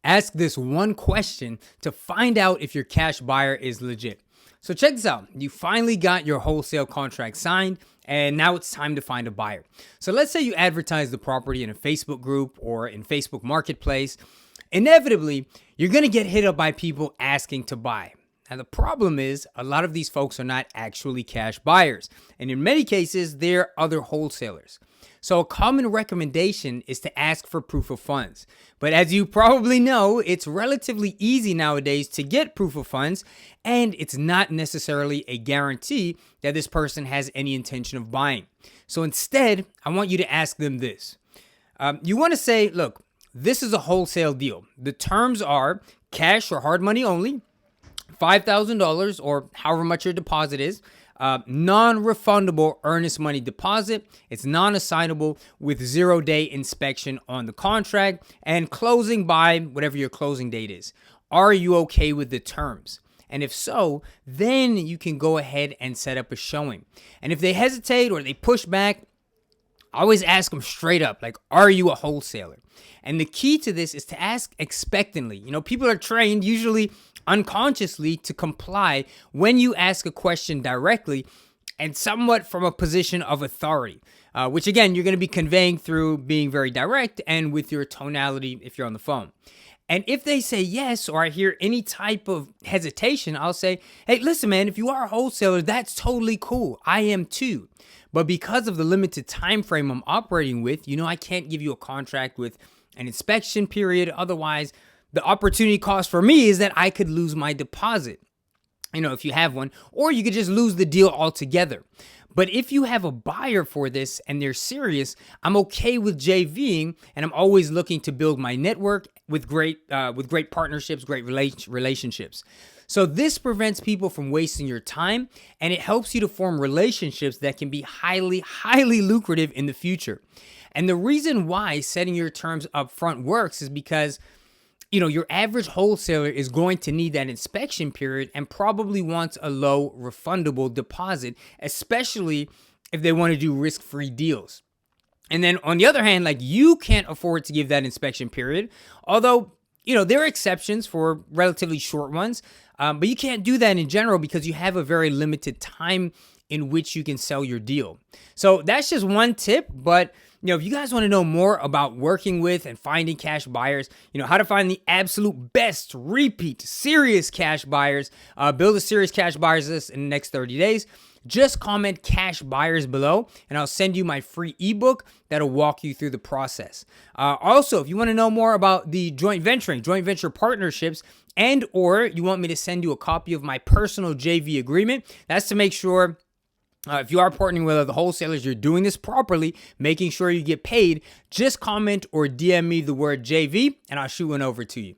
Ask this one question to find out if your cash buyer is legit. So check this out. You finally got your wholesale contract signed, and now it's time to find a buyer. So let's say you advertise the property in a Facebook group or in Facebook Marketplace. Inevitably, you're going to get hit up by people asking to buy. Now, the problem is a lot of these folks are not actually cash buyers, and in many cases, they're other wholesalers. So a common recommendation is to ask for proof of funds. But as you probably know, it's relatively easy nowadays to get proof of funds, and it's not necessarily a guarantee that this person has any intention of buying. So instead, I want you to ask them this. You want to say, look, this is a wholesale deal. The terms are cash or hard money only, $5,000 or however much your deposit is, non-refundable earnest money deposit. It's non-assignable with 0-day inspection on the contract and closing by whatever your closing date is. Are you okay with the terms? And if so, then you can go ahead and set up a showing. And if they hesitate or they push back, I always ask them straight up, like, are you a wholesaler? And the key to this is to ask expectantly. You know, people are trained usually unconsciously to comply when you ask a question directly and somewhat from a position of authority, which again, you're going to be conveying through being very direct and with your tonality if you're on the phone. And if they say yes, or I hear any type of hesitation, I'll say, hey, listen, man, if you are a wholesaler, that's totally cool. I am too. But because of the limited time frame I'm operating with, I can't give you a contract with an inspection period. Otherwise, the opportunity cost for me is that I could lose my deposit, if you have one, or you could just lose the deal altogether. But if you have a buyer for this and they're serious, I'm okay with JVing, and I'm always looking to build my network with great partnerships, great relationships. So this prevents people from wasting your time, and it helps you to form relationships that can be highly, highly lucrative in the future. And the reason why setting your terms up front works is because your average wholesaler is going to need that inspection period and probably wants a low refundable deposit, especially if they want to do risk-free deals. And then on the other hand, you can't afford to give that inspection period, although, there are exceptions for relatively short ones, but you can't do that in general because you have a very limited time in which you can sell your deal. So that's just one tip, but if you guys want to know more about working with and finding cash buyers, how to find the absolute best repeat serious cash buyers, build a serious cash buyers list in the next 30 days, just comment cash buyers below and I'll send you my free ebook that'll walk you through the process. Also, if you want to know more about the joint venture partnerships, and or you want me to send you a copy of my personal JV agreement, that's to make sure if you are partnering with other wholesalers, you're doing this properly, making sure you get paid, just comment or DM me the word JV and I'll shoot one over to you.